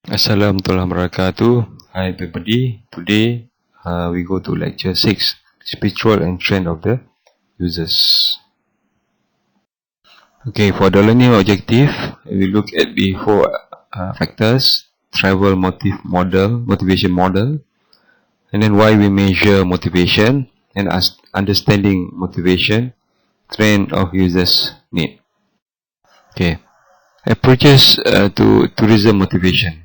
Assalamualaikum warahmatullahi wabarakatuh. Hi everybody. Today we go to lecture 6, Spiritual and Trend of the Users. Okay, for the learning objective, we look at the four factors: travel motivation model, and then why we measure motivation, and understanding motivation, trend of users need. Okay, approaches to tourism motivation.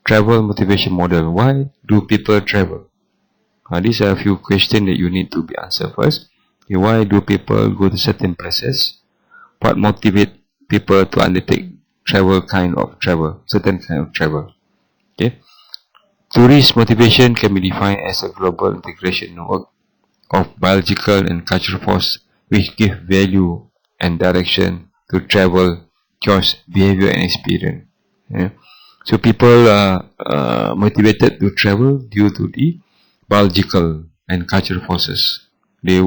Travel motivation model. Why do people travel? These are a few questions that you need to be answered first. Okay, why do people go to certain places? What motivates people to undertake certain kind of travel? Okay. Tourist motivation can be defined as a global integration network of biological and cultural force which give value and direction to travel, choice, behavior, and experience. Yeah. So people are motivated to travel due to the biological and cultural forces. They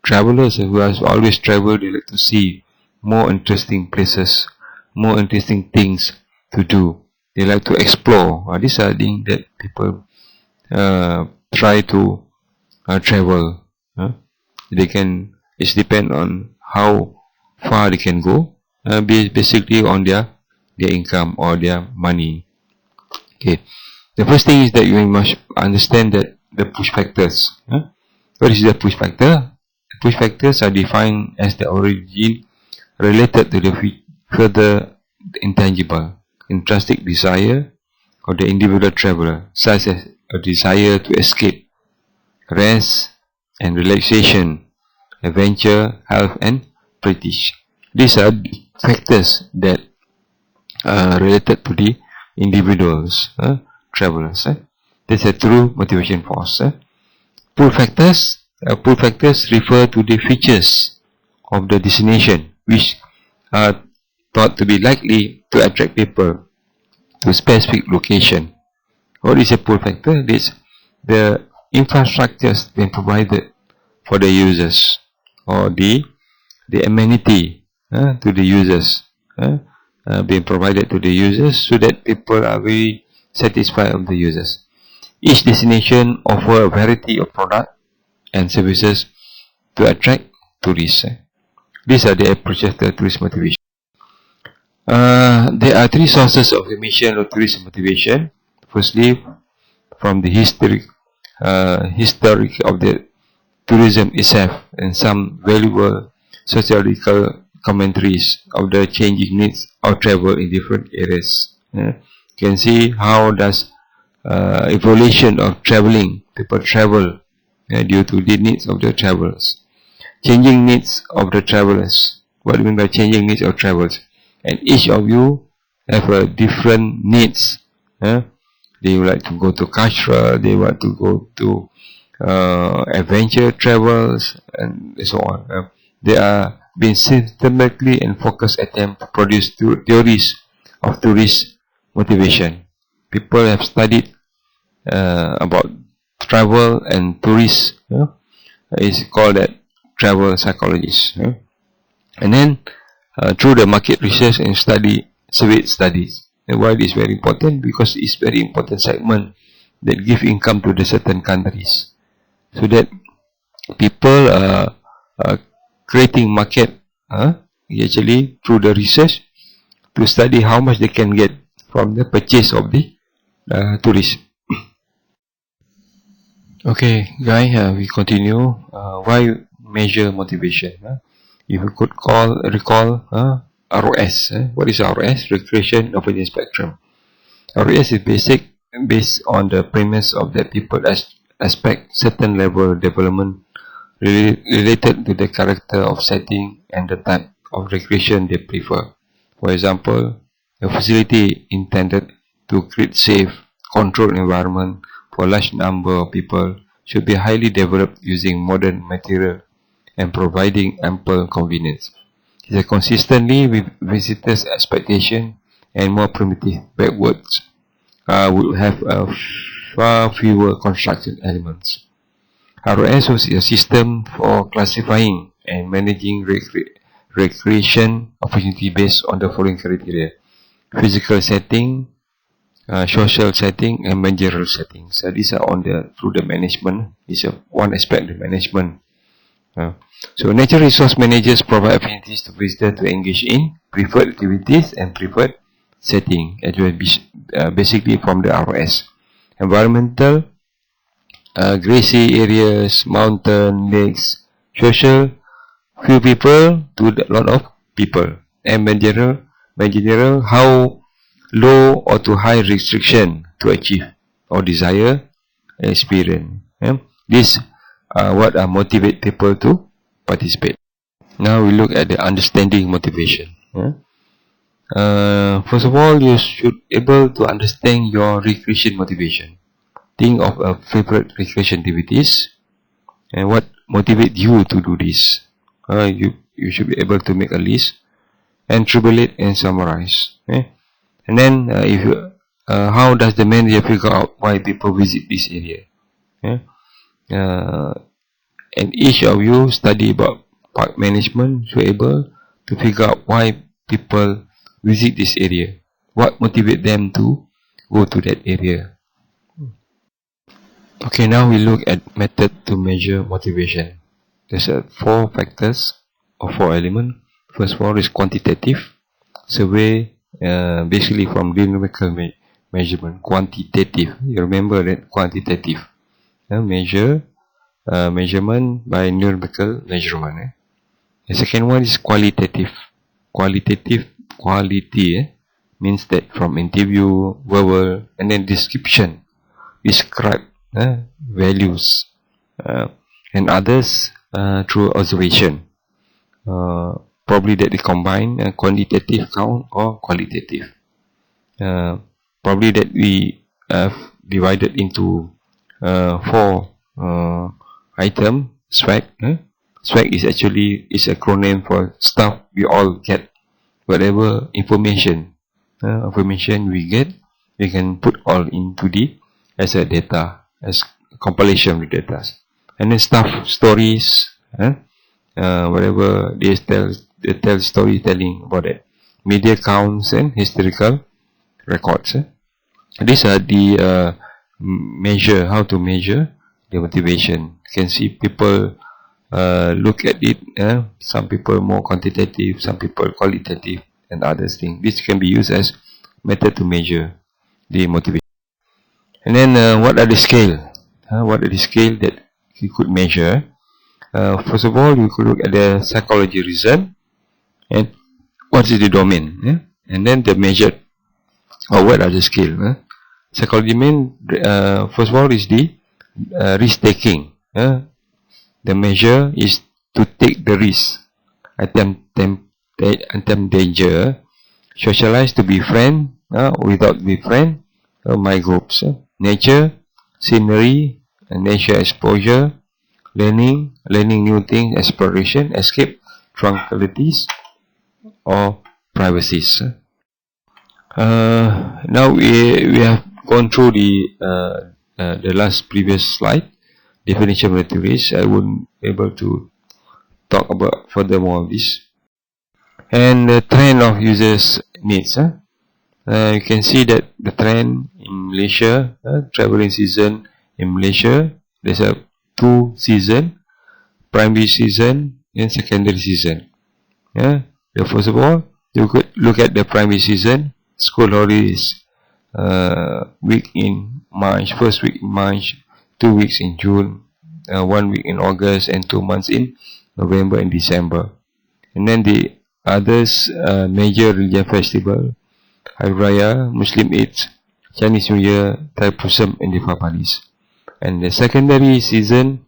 travelers who has always traveled, they like to see more interesting places, more interesting things to do. They like to explore. These are things that people try to travel. They can. It's depend on how far they can go. Basically on their income or their money. Okay. The first thing is that you must understand that the push factors. What is the push factor? Push factors are defined as the origin related to the further intangible, intrinsic desire of the individual traveler, such as a desire to escape, rest and relaxation, adventure, health and prestige. These are factors that are related to the individuals, travelers. That's a true motivation force. Pull factors refer to the features of the destination which are thought to be likely to attract people to a specific location. What is a pull factor? It's the infrastructures being provided for the users or the amenity to the users being provided to the users so that people are very satisfied of the users. Each destination offer a variety of product and services to attract tourists. These are the approaches to tourist motivation. There are three sources of the mission of tourist motivation. Firstly, from the history of the tourism itself and some valuable sociological commentaries of the changing needs of travel in different areas. You can see how does evolution of traveling, people travel due to the needs of the travelers. Changing needs of the travelers. What do you mean by changing needs of travelers? And each of you have a different needs. They would like to go to cultural, they want to go to adventure travels and so on. They are being systematically and focused attempt to produce theories of tourist motivation. People have studied about travel and tourists. It's called that travel psychologists. And then through the market research and survey studies. And why this is very important? Because it's very important segment that give income to the certain countries. So that people are creating market actually through the research to study how much they can get from the purchase of the tourists. Okay, guys, we continue. Why measure motivation? If you could recall ROS. What is ROS? Recreation Opinion Spectrum. ROS is based on the premise of that people expect certain level of development related to the character of setting and the type of recreation they prefer. For example, a facility intended to create safe, controlled environment for a large number of people should be highly developed using modern material and providing ample convenience. It is consistently with visitors' expectation and more primitive backwards would have far fewer construction elements. ROS is a system for classifying and managing recreation opportunity based on the following criteria. physical setting, social setting, and managerial setting. So these are on through the management. This is one aspect of the management. So natural resource managers provide opportunities to visitors to engage in preferred activities and preferred setting, basically from the ROS. Environmental, grassy areas, mountain, lakes, social, few people to a lot of people. And managerial, how low or to high restriction to achieve or desire experience. This what motivate people to participate. Now we look at the understanding motivation. First of all, you should able to understand your recreation motivation. Think of a favorite recreation activities and what motivate you to do this. You should be able to make a list and tabulate and summarize. And then if you, how does the manager figure out why people visit this area? And each of you study about park management, so able to figure out why people visit this area. What motivates them to go to that area? Okay, now we look at method to measure motivation. There's 4 factors or 4 elements. First one is quantitative survey, basically from numerical measurement. Quantitative, you remember that quantitative measurement by numerical measurement. The second one is qualitative. Quality means that from interview, verbal, and then description, describe values, and others through observation. Probably that they combine quantitative count or qualitative. Probably that we have divided into 4 item. SWAG. SWAG is actually is acronym for stuff we all get. Whatever information we get, we can put all into the as a data, as compilation with data. And then stuff, stories, whatever they tell storytelling about it. Media counts and historical records. These are the measure, how to measure the motivation. You can see people look at it. Some people more quantitative, some people qualitative, and others things. This can be used as method to measure the motivation. And then what are the scale? What are the scale that you could measure? First of all, you could look at the psychology reason and what is the domain, and then the measure or what are the scale. Psychology mean first of all is the risk taking. The measure is to take the risk, attempt danger, socialize to be friend, without be friend, my groups, nature, scenery, nature exposure, learning new things, exploration, escape, tranquilities, or privacies. Now we have gone through the last previous slide, definition of motivation. I wouldn't be able to talk about furthermore of this. And the trend of users needs. You can see that the trend in Malaysia, traveling season in Malaysia, there's a 2 season, primary season and secondary season. First of all, you could look at the primary season, school holidays, week in March, first week in March, 2 weeks in June, 1 week in August, and 2 months in November and December. And then the others, major religion festival, Hari Raya, Muslim Eid, Chinese New Year, Thaipusam, and Deepapalis. And the secondary season,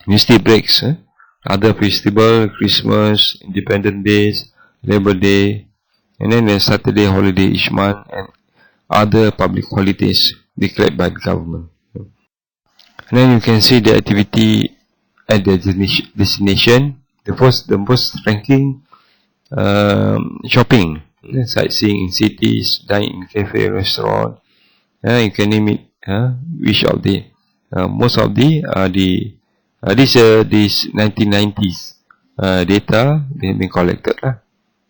university breaks, other festival, Christmas, Independence Days, Labor Day, and then the Saturday holiday each month, and other public holidays declared by the government. And then you can see the activity at the destination. The most ranking, shopping, sightseeing in cities, dine in cafe, restaurant. You can name it. Which of the most of the this 1990s data they have been collected.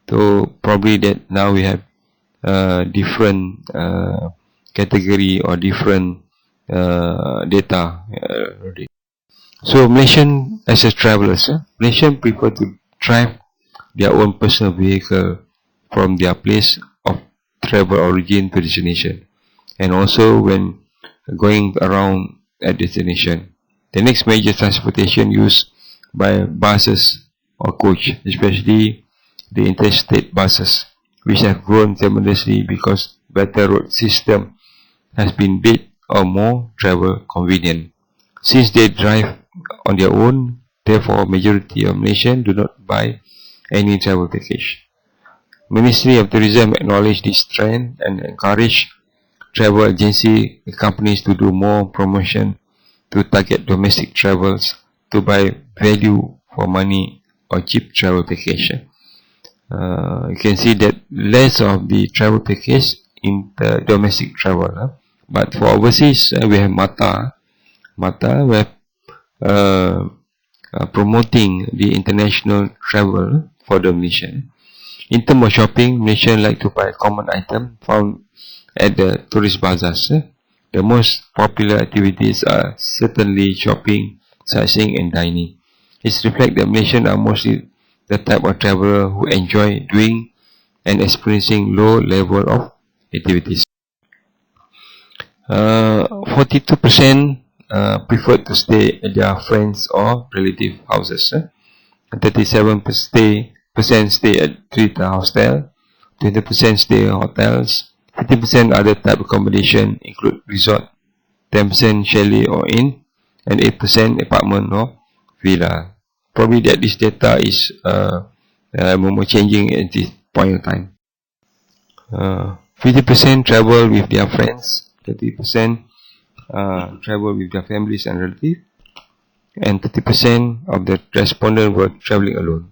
So probably that now we have different category or different data. So Malaysian as a travellers, Malaysian prefer to drive their own personal vehicle from their place of travel origin to destination, and also when going around at destination. The next major transportation used by buses or coach, especially the interstate buses, which have grown tremendously because better road system has been built or more travel convenient. Since they drive on their own, therefore majority of Malaysians do not buy any travel package. Ministry of Tourism acknowledge this trend and encourage travel agency companies to do more promotion to target domestic travels to buy value for money or cheap travel package. You can see that less of the travel package in the domestic travel. But for overseas, we have Mata. Mata, we have promoting the international travel for the Malaysian. In terms of shopping, Malaysians like to buy common item found at the tourist bazaars. The most popular activities are certainly shopping, sightseeing and dining. It reflects that Malaysians are mostly the type of traveller who enjoy doing and experiencing low level of activities. 42% prefer to stay at their friends or relative houses. 37% stay at 3-star hostel. 20% stay in hotels. 50% other type of accommodation include resort. 10% chalet or inn, and 8% apartment or villa. Probably that this data is more changing at this point in time. 50% travel with their friends, 30% travel with their families and relatives, and 30% of the respondents were travelling alone.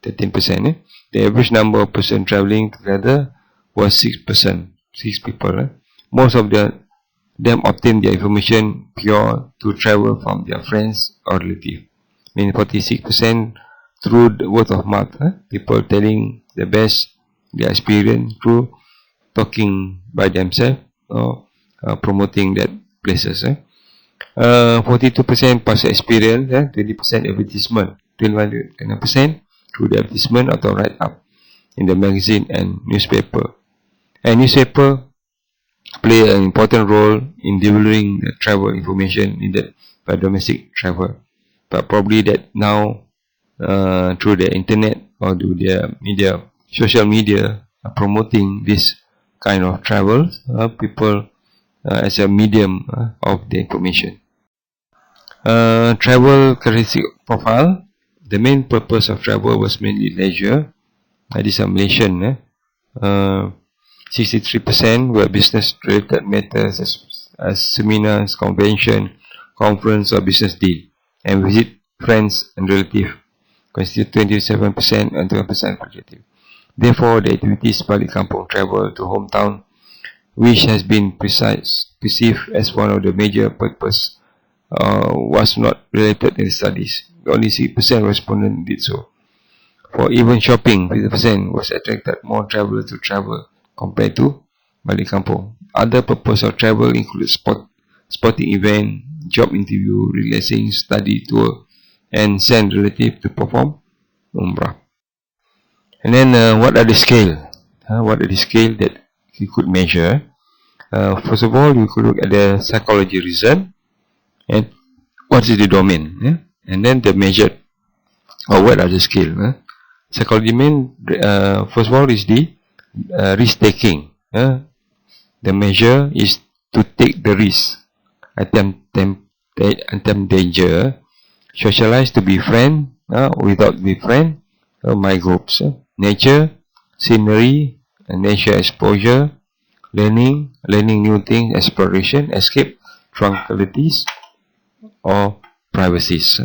13%. The average number of person travelling together was 6%, 6 people. Most of them obtain their information pure to travel from their friends or relatives. Meaning 46% through the word of mouth. People telling the best their experience through talking by themselves or promoting that places. 42% past experience, 20% advertisement, 21% through the advertisement atau write up in the magazine and newspaper. And newspaper play an important role in delivering the travel information needed by domestic travel. But probably that now through the internet or through the media, social media, promoting this kind of travel, people as a medium of the information. Travel characteristic profile. The main purpose of travel was mainly leisure. This is Malaysian. 63% were business-related matters as seminars, convention, conference or business deal, and visit friends and relatives constitute 27% and 12% relative. Therefore, the activities balik kampung travel to hometown, which has been perceived as one of the major purpose, was not related in the studies. Only 6% respondents did so. For even shopping, 50% was attracted more travellers to travel compared to balik kampung. Other purpose of travel include sporting event, job interview, relaxing, study tour, and send relative to perform umrah. And then what are the scale? What are the scale that you could measure? First of all, you could look at the psychology reason and what is the domain, and then the measured or what are the scale. Psychology mean first of all is the risk taking. The measure is to take the risk, attempt danger, socialize to be friend, without be friend, my groups, nature, scenery, nature exposure, learning new things, exploration, escape, tranquilities, or privacies.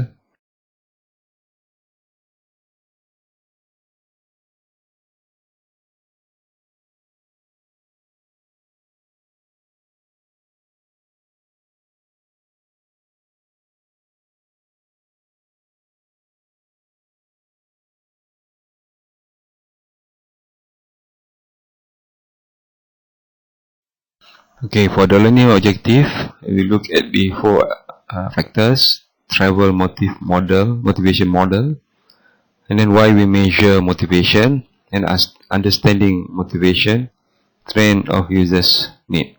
Okay, for the learning objective, we look at the four factors: travel motivation model, and then why we measure motivation, and understanding motivation, trend of users need.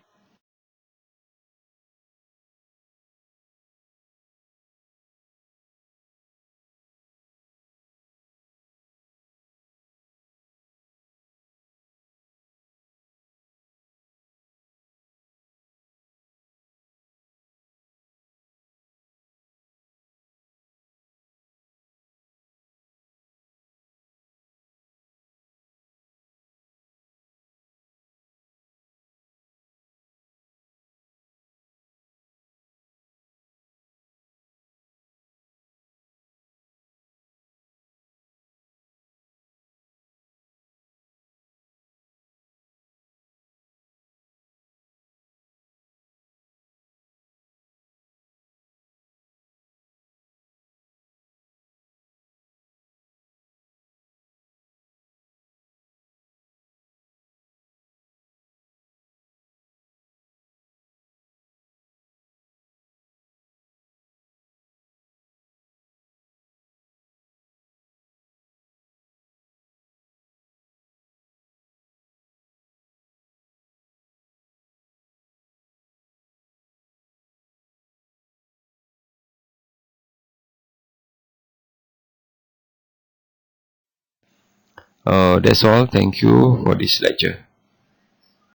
That's all. Thank you for this lecture.